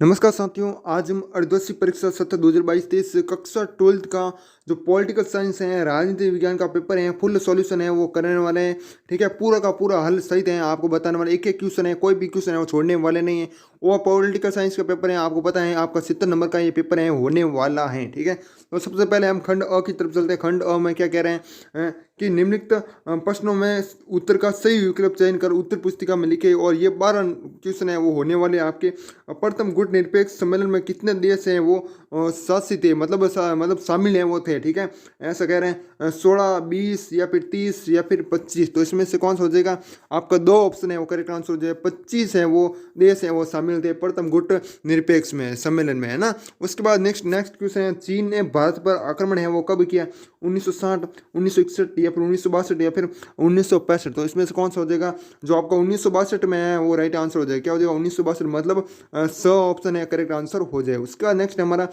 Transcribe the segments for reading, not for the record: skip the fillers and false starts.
नमस्कार साथियों, आज हम अर्धवार्षिक परीक्षा सत्र 2022-23 कक्षा 12th का जो पॉलिटिकल साइंस है, राजनीति विज्ञान का पेपर है, फुल सॉल्यूशन है वो करने वाले हैं। ठीक है, पूरा का पूरा हल सहित है, आपको बताने वाले एक एक क्वेश्चन है, कोई भी क्वेश्चन है वो छोड़ने वाले नहीं है। वो पॉलिटिकल साइंस का पेपर है, आपको पता है आपका 70 नंबर का ये पेपर है होने वाला है। ठीक है, तो सबसे पहले हम खंड अ की तरफ चलते हैं। खंड अ में क्या कह रहे हैं कि निम्नलिखित प्रश्नों में उत्तर का सही विकल्प चयन कर उत्तर पुस्तिका में लिखे। और ये 12 क्वेश्चन है वो होने वाले आपके। प्रथम गुट निरपेक्ष सम्मेलन में कितने देश हैं वो शासित है, मतलब शामिल हैं वो थे। ठीक है, ऐसा कह रहे हैं 16, 20 या फिर 30 या फिर 25। तो इसमें से कौन सा हो जाएगा? आपका दो ऑप्शन है वो करेक्ट आंसर हो जाएगा। 25 है वो देश हैं वो शामिल थे प्रथम गुट निरपेक्ष में सम्मेलन में, है ना। उसके बाद नेक्स्ट क्वेश्चन है, चीन ने भारत पर आक्रमण है वो कब किया? 1960, 1961 या फिर 1962 या फिर 1965। तो इसमें से कौन सा हो जाएगा? जो आपका 1962 में है वो राइट आंसर हो जाएगा। क्या हो जाएगा? 1962, मतलब स ऑप्शन है करेक्ट आंसर हो जाए। उसके बाद नेक्स्ट है हमारा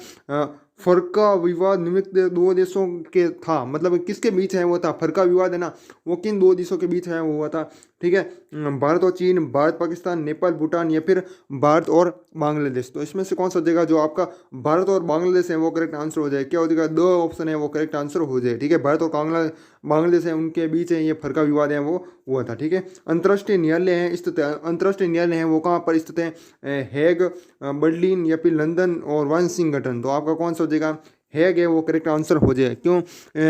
फरका विवाद निम्नलिखित दो देशों के था, मतलब किसके बीच है वो था? फरका विवाद है ना, वो किन दो देशों के बीच है वो हुआ था? ठीक है, भारत और चीन, भारत पाकिस्तान, नेपाल भूटान या फिर भारत और बांग्लादेश। तो इसमें से कौन सा हो जाएगा? जो आपका भारत और बांग्लादेश है वो करेक्ट आंसर हो जाए। क्या हो जाएगा? दो ऑप्शन है वो करेक्ट आंसर हो जाए। ठीक है, भारत और बांग्लादेश है उनके बीच है ये फरका विवाद है वो हुआ था। ठीक है, अंतर्राष्ट्रीय न्यायालय है स्थित है, अंतर्राष्ट्रीय न्यायालय है वो कहाँ पर स्थित है? हेग, बर्लिन या फिर लंदन और वाशिंगटन। तो आपका कौन सा हो जाएगा? हैग है वो करेक्ट आंसर हो जाए। क्यों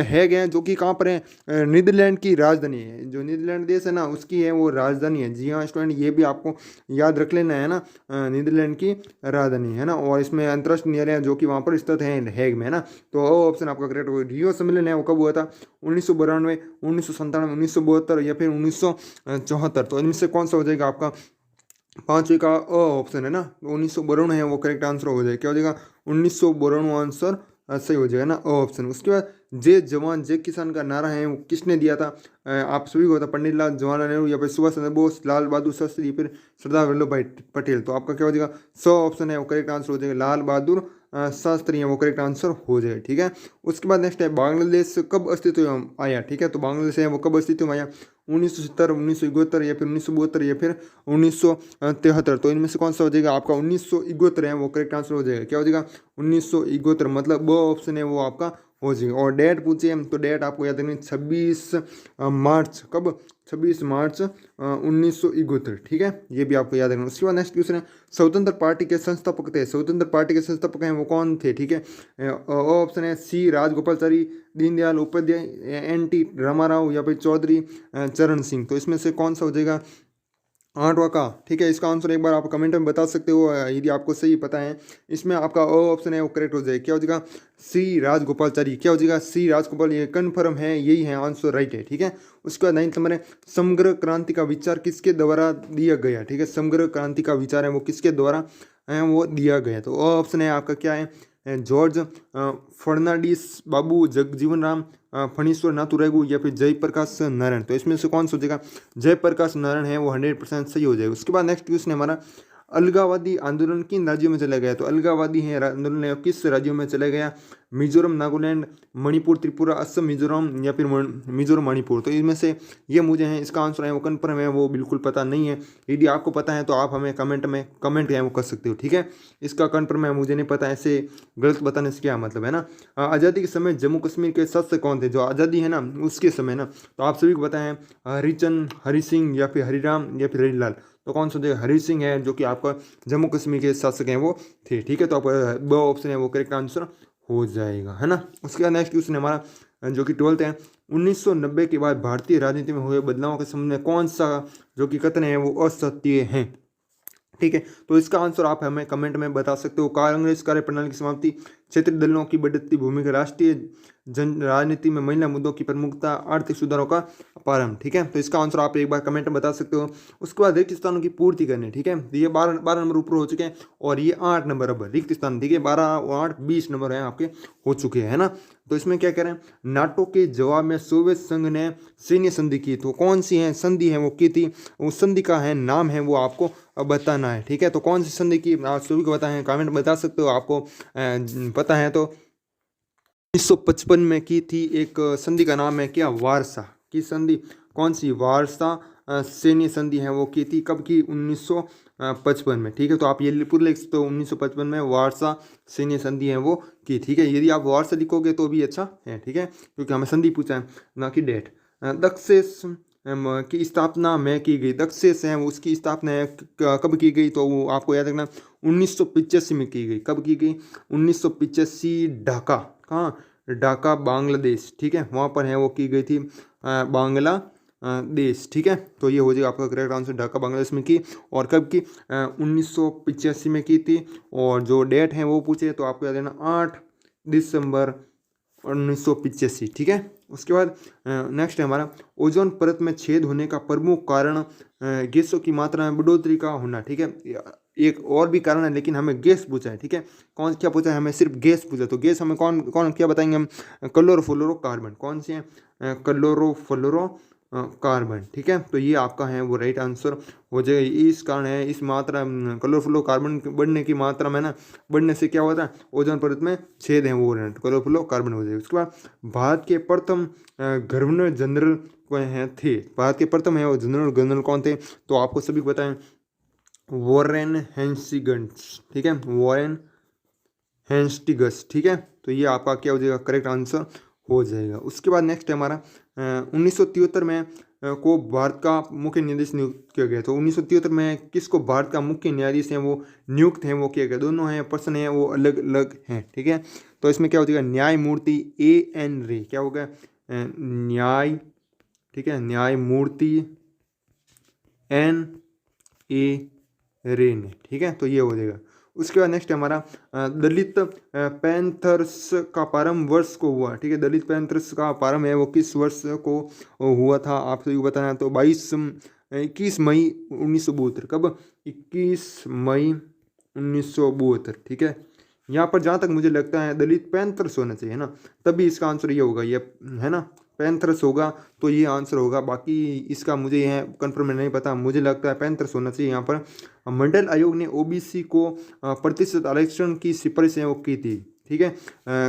हैग है? जो कि कहाँ पर है? नीदरलैंड की राजधानी है। जो नीदरलैंड देश है ना उसकी है वो राजधानी है। जी हाँ स्टूडेंट, ये भी आपको याद रख लेना है ना, नीदरलैंड की राजधानी है ना। और इसमें अंतर्राष्ट्रीय न्यायालय जो कि वहाँ पर स्थित है हैग में, है ना। तो ऑप्शन आपका करेक्ट होगा। रियो सम्मेलन है वो कब हुआ था? 1992, 1997, 1972 या फिर 1974। तो इनमें से कौन सा हो जाएगा? आपका पांचवे का ऑप्शन है ना, 1992 है वो करेक्ट आंसर हो जाएगा। क्या हो जाएगा? 1992 आंसर सही हो जाएगा ना, ऑप्शन। उसके बाद जय जवान जय किसान का नारा है वो किसने दिया था? आप सभी को पता, पंडित लाल जवाहरलाल नेहरू या फिर सुभाष चंद्र बोस, लाल बहादुर शास्त्री या फिर सरदार वल्लभ भाई पटेल। तो आपका क्या हो जाएगा? 100 ऑप्शन है वो करेक्ट आंसर हो जाएगा। लाल बहादुर शास्त्री है वो करेक्ट आंसर हो जाए। ठीक है, उसके बाद नेक्स्ट है बांग्लादेश कब अस्तित्व में आया? ठीक है, तो बांग्लादेश है वो कब अस्तित्व में आया? 1970, 1971 या फिर 1972 या फिर 1973। तो इनमें से कौन सा हो जाएगा? आपका 1971 है वो करेक्ट आंसर हो जाएगा। क्या हो जाएगा? 1971, मतलब वो ऑप्शन है वो आपका हो जाएगा। और डेट पूछिए तो डेट आपको याद रखनी 26 मार्च। कब? 26 मार्च 1971। ठीक है, ये भी आपको याद रखना। उसके बाद नेक्स्ट क्वेश्चन है, स्वतंत्र पार्टी के संस्थापक थे। स्वतंत्र पार्टी के संस्थापक हैं वो कौन थे? ठीक है, ऑप्शन है सी राजगोपालचारी, दीनदयाल उपाध्याय, NT रामाराव या फिर चौधरी चरण सिंह। तो इसमें से कौन सा हो जाएगा? आठवां का। ठीक है, इसका आंसर एक बार आप कमेंट में बता सकते हो यदि आपको सही पता है। इसमें आपका ऑप्शन है वो करेक्ट हो जाएगा। क्या हो जाएगा? सी राजगोपालचारी। क्या हो जाएगा? सी राजगोपाल, ये कन्फर्म है, यही है आंसर, राइट है। ठीक है, उसके बाद 9 नंबर है, समग्र क्रांति का विचार किसके द्वारा दिया गया? ठीक है, समग्र क्रांति का विचार है वो किसके द्वारा वो दिया गया? तो ऑप्शन है आपका क्या है? जॉर्ज फर्नांडिस, बाबू जगजीवन राम, फणीश्वर नाथुरागु या फिर जयप्रकाश नारायण। तो इसमें से कौन सा हो जाएगा? जयप्रकाश नारायण है वो 100% सही हो जाएगा। उसके बाद नेक्स्ट क्वेश्चन है हमारा, अलगाववादी आंदोलन किन राज्यों में चला गया? तो अलगाववादी है आंदोलन किस राज्यों में चला गया? मिजोरम, नागालैंड, मणिपुर, त्रिपुरा, असम, मिजोरम या फिर मिजोरम, मणिपुर। तो इनमें से ये मुझे हैं इसका आंसर है वो कन्फर्म है वो बिल्कुल पता नहीं है। यदि आपको पता है तो आप हमें कमेंट है वो कर सकते हो। ठीक है, इसका कन्फर्म है मुझे नहीं पता, ऐसे गलत बताने से क्या मतलब, है ना। आज़ादी के समय जम्मू कश्मीर के शासक कौन थे? जो आज़ादी है ना उसके समय ना, तो आप सभी को पता है हरिचंद, हरि सिंह या फिर हरिराम या फिर हरिलाल। तो कौन सा? हरि सिंह है जो कि आपका जम्मू कश्मीर के शासक हैं वो थे। ठीक है, तो आपका दो ऑप्शन है वो करेक्ट आंसर हो जाएगा, है ना। उसके बाद नेक्स्ट क्वेश्चन हमारा जो कि 12th है, 1990 के बाद भारतीय राजनीति में हुए बदलावों के संबंध में कौन सा जो कि कथन है वो असत्य है? ठीक है, तो इसका आंसर आप हमें कमेंट में बता सकते हो। कांग्रेस कार्यप्रणाली की समाप्ति, क्षेत्रीय दलों की बढ़ती भूमिका, राष्ट्रीय जन राजनीति में महिला मुद्दों की प्रमुखता, आर्थिक सुधारों का प्रारंभ। ठीक है, तो इसका आंसर आप एक बार कमेंट में बता सकते हो। उसके बाद रिक्त स्थानों की पूर्ति करनी। ठीक है, तो ये 12 नंबर ऊपर हो चुके हैं और ये 8 नंबर अब रिक्त स्थान। ठीक है, 12 और 8 20 नंबर हैं आपके हो चुके हैं, है ना। तो इसमें क्या कह रहे हैं? नाटो के जवाब में सोवियत संघ ने सैन्य संधि की। तो कौन सी है संधि है वो की थी? उस संधि का है नाम है वो आपको बताना है। ठीक है, तो कौन सी संधि की आप सभी को बताएं, कमेंट बता सकते हो। आपको पता है तो 1955 में की थी एक संधि का नाम है क्या? वारसा की संधि। कौन सी? वारसा सैन्य संधि है वो की थी, कब की? 1955 में। ठीक है, तो आप ये पूरा लिख सकते हो 1955 में वारसा सैन्य संधि है वो की। ठीक है, यदि आप वारसा लिखोगे तो भी अच्छा है। ठीक है, क्योंकि हमें संधि पूछा है ना कि डेट। दक्षेस की स्थापना में की गई। दक्षेस है उसकी स्थापना है कब की गई? तो वो आपको याद रखना 1985 में की गई। कब की गई? 1985, ढाका। कहाँ? ढाका बांग्लादेश। ठीक है, वहाँ पर है वो की गई थी देश। ठीक है, तो ये हो जाएगा आपका करेक्ट आंसर, ढाका बांग्लादेश में की। और कब की? 1985 में की थी। और जो डेट है वो पूछे तो आपको याद रहना 8 दिसंबर 1985। ठीक है, उसके बाद नेक्स्ट है हमारा ओजोन परत में छेद होने का प्रमुख कारण गैसों की मात्रा में बढ़ोतरी का होना। ठीक है, एक और भी कारण है लेकिन हमें गैस पूछा है। ठीक है, कौन क्या पूछा है? हमें सिर्फ गैस पूछा। तो गैस हमें कौन कौन क्या बताएंगे हम? क्लोरोफ्लोरोकार्बन। कौन सी है? Chlorofluoro carbon. ठीक है, तो ये आपका है वो राइट आंसर हो जाएगा। इस कारण है, इस मात्रा क्लोरोफ्लोरोकार्बन बढ़ने की मात्रा में ना बढ़ने से क्या होता है? ओजोन परत में छेद है वो क्लोरोफ्लोरोकार्बन हो जाएगा। उसके बाद भारत के प्रथम गवर्नर जनरल कौन है थे? भारत के प्रथम है वो जनरल कौन थे? तो आपको सभी को बताएं, वॉरेन हेस्टिंग्स। ठीक है, वॉरेन हेस्टिंग्स। ठीक है, तो ये आपका क्या हो जाएगा? करेक्ट आंसर हो जाएगा। उसके बाद नेक्स्ट है हमारा 1973 में को भारत का मुख्य न्यायाधीश नियुक्त किया गया। तो 1973 में किसको भारत का मुख्य न्यायाधीश है वो नियुक्त है वो किया गया? दोनों हैं पर्सन हैं वो अलग अलग हैं। ठीक है, तो इसमें क्या हो जाएगा? न्यायमूर्ति A.N. रे। क्या होगा? न्याय, ठीक है, न्यायमूर्ति N.A. रे ने। ठीक है, तो ये हो जाएगा। उसके बाद नेक्स्ट है हमारा दलित पैंथर्स का प्रारंभ वर्ष को हुआ। ठीक है, दलित पैंथर्स का प्रारंभ है वो किस वर्ष को हुआ था? आप सभी को बताना है। तो 21 मई 1972। कब? 21 मई 1972। ठीक है, यहाँ पर जहाँ तक मुझे लगता है दलित पैंथर्स होना चाहिए ना, तभी इसका आंसर ये होगा, ये है ना, पैंथर्स होगा तो ये आंसर होगा। बाकी इसका मुझे यह कंफर्म नहीं पता, मुझे लगता है पैंथर्स होना चाहिए यहाँ पर। मंडल आयोग ने ओबीसी को प्रतिशत आरक्षण की सिफारिश है वो की थी। ठीक है,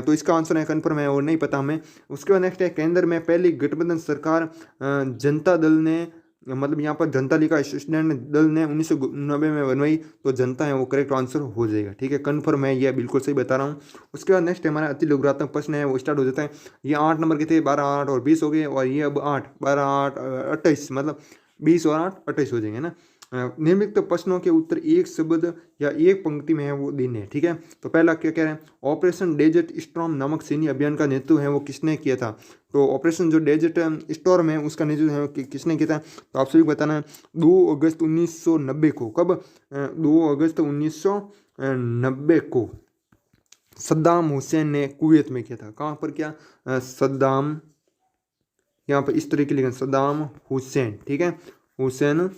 तो इसका आंसर है कन्फर्म है और नहीं पता हमें। उसके बाद नेक्स्ट है केंद्र में पहली गठबंधन सरकार जनता दल ने, मतलब यहाँ पर जनता लिखा, स्टूडेंट दल ने 1990 में बनवाई। तो जनता है वो करेक्ट आंसर हो जाएगा। ठीक है, कन्फर्म है, ये बिल्कुल सही बता रहा हूँ। उसके बाद नेक्स्ट हमारा अति लघुरात्मक प्रश्न है वो स्टार्ट हो जाता है। ये 8 नंबर के थे, 12, 8 और 20 हो गए। और ये अब 8, 12, 8, 28, मतलब 20 और 8, 28 हो जाएंगे ना। निम्नलिखित प्रश्नों के उत्तर एक शब्द या एक पंक्ति में है वो देने हैं। ठीक है, तो पहला क्या कह रहे हैं? ऑपरेशन डेजर्ट स्टॉर्म नामक सैन्य अभियान का नेतृत्व है वो किसने किया था? तो ऑपरेशन जो डेजर्ट स्टॉर्म है उसका नेतृत्व है किसने किया था? तो आप सभी को बताना है 2 अगस्त 1990 को। कब? 2 अगस्त 1990 को सद्दाम हुसैन ने कुवैत में किया था। कहाँ पर किया? सद्दाम, यहाँ पर इस तरीके लिखा, सद्दाम हुसैन। ठीक है, हुसैन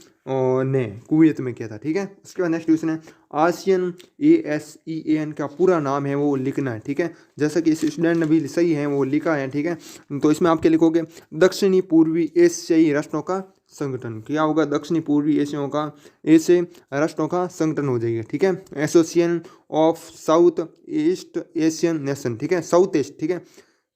ने कुवैत में किया था। ठीक है, उसके बाद नेक्स्ट क्वेश्चन है आसियन ASEAN का पूरा नाम है वो लिखना है। ठीक है, जैसा कि इस स्टूडेंट ने भी सही है वो लिखा है। ठीक है, तो इसमें आप क्या लिखोगे? दक्षिणी पूर्वी एशियाई राष्ट्रों का संगठन। क्या होगा? दक्षिणी पूर्वी एशियाई राष्ट्रों का संगठन हो जाएगा। ठीक है, association of south east Asian nation. ठीक है, साउथ ईस्ट। ठीक है,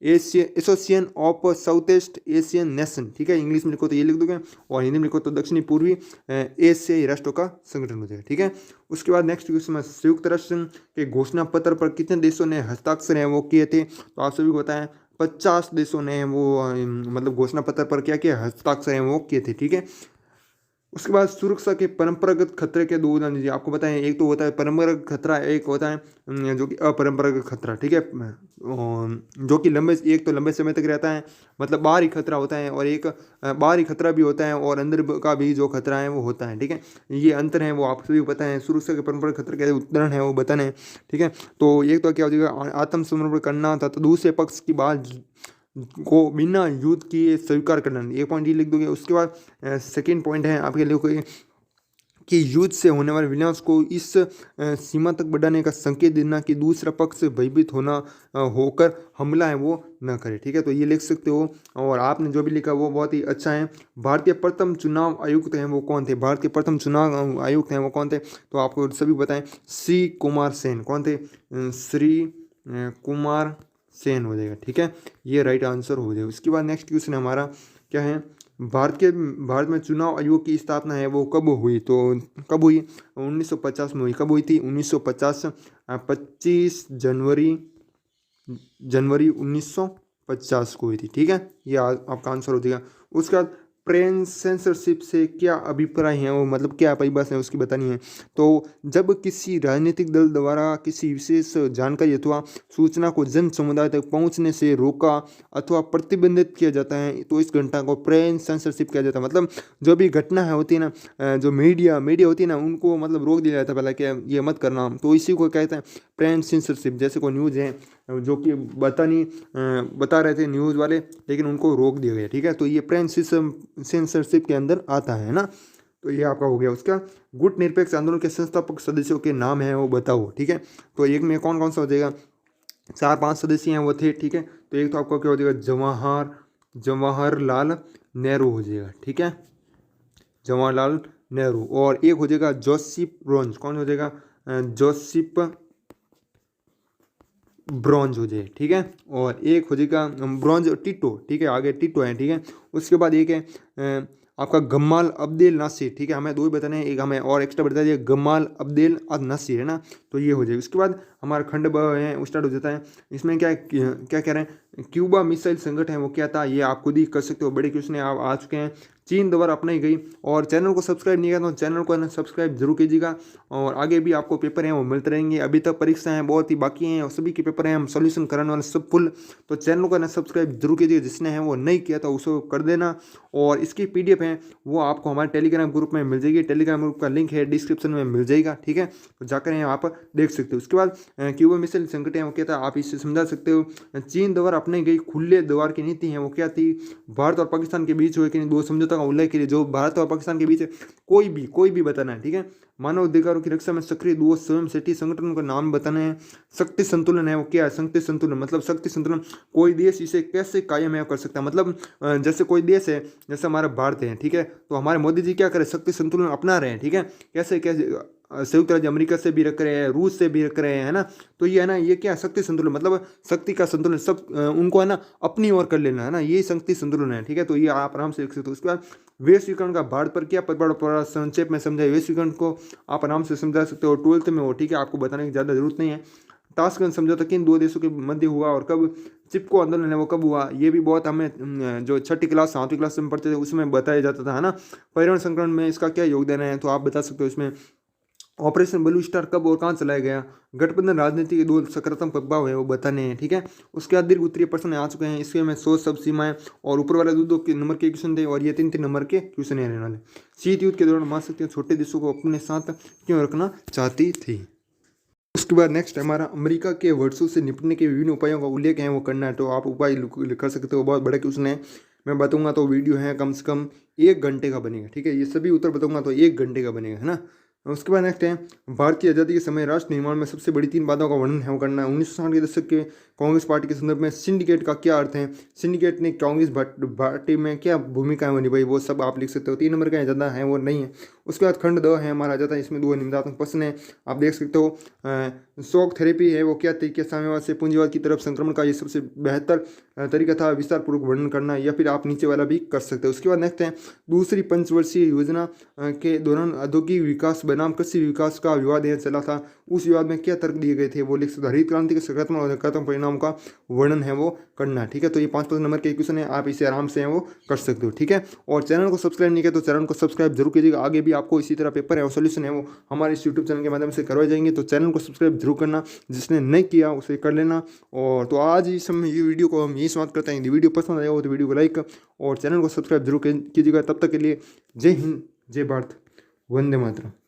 association of south east Asian nation. ठीक है, इंग्लिश में लिखो तो ये लिख दोगे और हिंदी में लिखो तो दक्षिणी पूर्वी एशियाई राष्ट्रों का संगठन हो जाएगा। ठीक है, उसके बाद नेक्स्ट क्वेश्चन में संयुक्त राष्ट्र के घोषणा पत्र पर कितने देशों ने हस्ताक्षर हैं वो किए थे? तो आप सभी को बताएं 50 देशों ने वो मतलब घोषणा पत्र पर क्या किया? हस्ताक्षर हैं वो किए थे। ठीक है, उसके बाद सुरक्षा के परंपरागत खतरे के दो उदाहरण दीजिए। आपको बताएं, एक तो होता है परंपरागत खतरा, एक होता है जो कि अपरंपरागत खतरा। ठीक है, जो कि एक तो लंबे समय तक रहता है, मतलब बाहरी खतरा होता है, और एक बाहरी खतरा भी होता है और अंदर का भी जो खतरा है वो होता है। ठीक है, ये अंतर है वो आप सभी को पता है। सुरक्षा के परंपरागत खतरे के उदाहरण है वो बताने हैं। ठीक है, तो एक तो क्या हो जाएगा? आत्मसमर्पण करना था, तो दूसरे पक्ष की बात को बिना युद्ध किए स्वीकार करना, एक पॉइंट ये लिख दोगे। उसके बाद सेकेंड पॉइंट है आपके लिए कि युद्ध से होने वाले विनाश को इस सीमा तक बढ़ाने का संकेत देना कि दूसरा पक्ष भयभीत होकर हमला है वो न करे। ठीक है, तो ये लिख सकते हो। और आपने जो भी लिखा वो बहुत ही अच्छा है। भारतीय प्रथम चुनाव आयुक्त हैं वो कौन थे? भारत के प्रथम चुनाव आयुक्त हैं वो कौन थे? तो आपको सभी बताएं, श्री कुमार सेन। कौन थे? श्री कुमार सेन हो जाएगा। ठीक है, ये राइट आंसर हो जाएगा। उसके बाद नेक्स्ट क्वेश्चन हमारा क्या है? भारत में चुनाव आयोग की स्थापना है वो कब हुई, तो कब हुई 1950 में हुई। कब हुई थी 1950, 25 जनवरी 1950 को हुई थी। ठीक है, ये आपका आंसर हो जाएगा। उसके बाद प्रेस सेंसरशिप से क्या अभिप्राय है वो, मतलब क्या परिभाषा है उसकी बतानी है। तो जब किसी राजनीतिक दल द्वारा किसी विशेष जानकारी अथवा सूचना को जन समुदाय तक पहुंचने से रोका अथवा प्रतिबंधित किया जाता है तो इस घटना को प्रेस सेंसरशिप किया जाता है। मतलब जो भी घटना है होती है ना, जो मीडिया होती है ना, उनको मतलब रोक दिया जाता है पहले कि ये मत करना, तो इसी को कहते हैं प्रेस सेंसरशिप। जैसे कोई न्यूज़ है जो कि बता रहे थे न्यूज़ वाले, लेकिन उनको रोक दिया गया। ठीक है, तो ये प्रेस सेंसरशिप के अंदर आता है ना। तो ये आपका हो गया। उसका गुट निरपेक्ष आंदोलन के संस्थापक सदस्यों के नाम है वो बताओ। ठीक है, तो एक में कौन कौन सा हो जाएगा, 4-5 सदस्य हैं वो थे। ठीक है, तो एक तो आपका क्या हो जाएगा, जवाहरलाल नेहरू हो जाएगा। ठीक है, जवाहरलाल नेहरू। और एक हो जाएगा जोसेफ ब्रोंज। कौन हो जाएगा, जोसेफ ब्रॉन्ज हो जाए। ठीक है, और एक हो जाएगा ब्रॉन्ज टिटो। ठीक है, आगे टिटो है। ठीक है, उसके बाद एक है आपका गमाल अब्देल नासिर। ठीक है, हमें दो ही बताने हैं, एक हमें और एक्स्ट्रा बता दिया, गमाल अब्देल नासिर है ना, तो ये हो जाएगा। उसके बाद हमारा खंड ब है स्टार्ट हो जाता है। इसमें क्या क्या कह रहे हैं, क्यूबा मिसाइल संकट है वो क्या था, ये आप खुद ही कर सकते हो। बड़े क्वेश्चन आप आ चुके हैं। चीन द्वारा अपनाई गई, और चैनल को सब्सक्राइब नहीं किया तो चैनल को ना सब्सक्राइब जरूर कीजिएगा। और आगे भी आपको पेपर हैं वो मिलते रहेंगे। अभी तक परीक्षाएं हैं बहुत ही बाकी हैं और सभी के पेपर हैं हम सोल्यूशन कराने वाले सब फुल। तो चैनल को ना सब्सक्राइब जरूर कीजिएगा, जिसने है वो नहीं किया था उसको कर देना। और इसकी PDF है वो आपको हमारे टेलीग्राम ग्रुप में मिल जाएगी। टेलीग्राम ग्रुप का लिंक है डिस्क्रिप्शन में मिल जाएगा। ठीक है, तो जाकर यहाँ आप देख सकते हो। उसके बाद क्यूबा मिसाइल संकट है वो क्या था, आप इससे समझा सकते हो। चीन द्वारा अपनाई गई खुले द्वार की नीति है वो क्या थी, भारत और पाकिस्तान के बीच हुए कि नहीं दो समझौता का उल्लेख के लिए, जो भारत और पाकिस्तान के बीच कोई भी बताना है। ठीक है, मानव अधिकारों की रक्षा में सक्रिय दो स्वयं सेठी संगठनों का नाम बताना है। शक्ति संतुलन है वो क्या है, शक्ति संतुलन मतलब शक्ति संतुलन, कोई देश इसे कैसे कायम है कर सकता है। मतलब जैसे कोई देश है, जैसे हमारा भारत है। ठीक है, तो हमारे मोदी जी क्या करें, शक्ति संतुलन अपना रहे हैं। ठीक है, कैसे कैसे संयुक्त राज्य अमेरिका से भी रख रहे हैं, रूस से भी रख रहे हैं, है ना। तो ये है ना, ये क्या शक्ति संतुलन, मतलब शक्ति का संतुलन सब उनको है ना अपनी ओर कर लेना है ना, ये शक्ति संतुलन है। ठीक है, तो ये आप आराम से लिख सकते हो। उसके बाद वैश्वीकरण का भारत पर क्या प्रभाव पड़ा, संक्षेप में समझाए। वैश्वीकरण को आप आराम से समझा सकते हो, 12th में हो। ठीक है, आपको बताने की ज़्यादा जरूरत नहीं है। ताशकंद समझौता किन दो देशों के मध्य हुआ और कब, चिपको आंदोलन है वो कब हुआ, ये भी बहुत हमें जो 6ठी क्लास 7वीं क्लास में पढ़ते थे उसमें बताया जाता था, है ना। पर्यावरण संरक्षण में इसका क्या योगदान है, तो आप बता सकते हो इसमें। ऑपरेशन ब्लू स्टार कब और कहाँ चलाया गया, गठबंधन राजनीति के दो सकारात्मक प्रभाव है वो बताने हैं। ठीक है, उसके बाद दीर्घ उत्तरीय प्रश्न आ चुके हैं। इसके में 100 सब सीमाएं और ऊपर वाले दो के नंबर के क्वेश्चन थे, और ये 3 नंबर के क्वेश्चन रहने वाले। शीत युद्ध के दौरान मान सकते हैं छोटे देशों को अपने साथ क्यों रखना चाहती थी। उसके बाद नेक्स्ट हमारा अमेरिका के वर्षों से निपटने के विभिन्न उपायों का उल्लेख है वो करना है, तो आप उपाय कर सकते हो। बहुत बड़ा क्वेश्चन है, मैं बताऊंगा तो वीडियो है कम से कम 1 घंटे का बनेगा। ठीक है, ये सभी उत्तर बताऊंगा तो 1 घंटे का बनेगा, है ना। उसके बाद नेक्स्ट है भारत की आज़ादी के समय राष्ट्र निर्माण में सबसे बड़ी 3 बाधाओं का वर्णन है वो करना है। 1960 के दशक के कांग्रेस पार्टी के संदर्भ में सिंडिकेट का क्या अर्थ है, सिंडिकेट ने कांग्रेस पार्टी में क्या भूमिका है वो निभाई, वो सब आप लिख सकते हो। 3 नंबर का ज़्यादा है वो नहीं है। उसके बाद खंड द है हमारा आ जाता है, इसमें 2 निम्नात्मक प्रश्न है आप देख सकते हो। शॉक थेरेपी है वो क्या तरीके, साम्यवाद से पूंजीवाद की तरफ संक्रमण का ये सबसे बेहतर तरीका था, विस्तार पूर्वक वर्णन करना, या फिर आप नीचे वाला भी कर सकते हो। उसके बाद नेक्स्ट है दूसरी पंचवर्षीय योजना के दौरान औद्योगिक विकास बनाम कृषि विकास का विवाद यह चला था, उस विवाद में क्या तर्क दिए गए थे वो लिख सकते हो। हरित क्रांति के सकारात्मक और नकारात्मक परिणामों का वर्णन है वो करना है। ठीक है, तो ये 5 नंबर के क्वेश्चन है, आप इसे आराम से है वो कर सकते हो। ठीक है, और चैनल को सब्सक्राइब नहीं किया तो चैनल को सब्सक्राइब जरूर कीजिएगा। आगे भी आपको इसी तरह पेपर है और सोल्यूशन है वो हमारे इस यूट्यूब चैनल के माध्यम से करवाए जाएंगे, तो चैनल को सब्सक्राइब जरूर करना, जिसने नहीं किया उसे कर लेना। और तो आज इस समय ये वीडियो को हम यही समाप्त करते हैं। यदि वीडियो पसंद आया हो तो वीडियो को लाइक और चैनल को सब्सक्राइब जरूर कीजिएगा। तब तक के लिए जय हिंद, जय भारत, वंदे मातरम।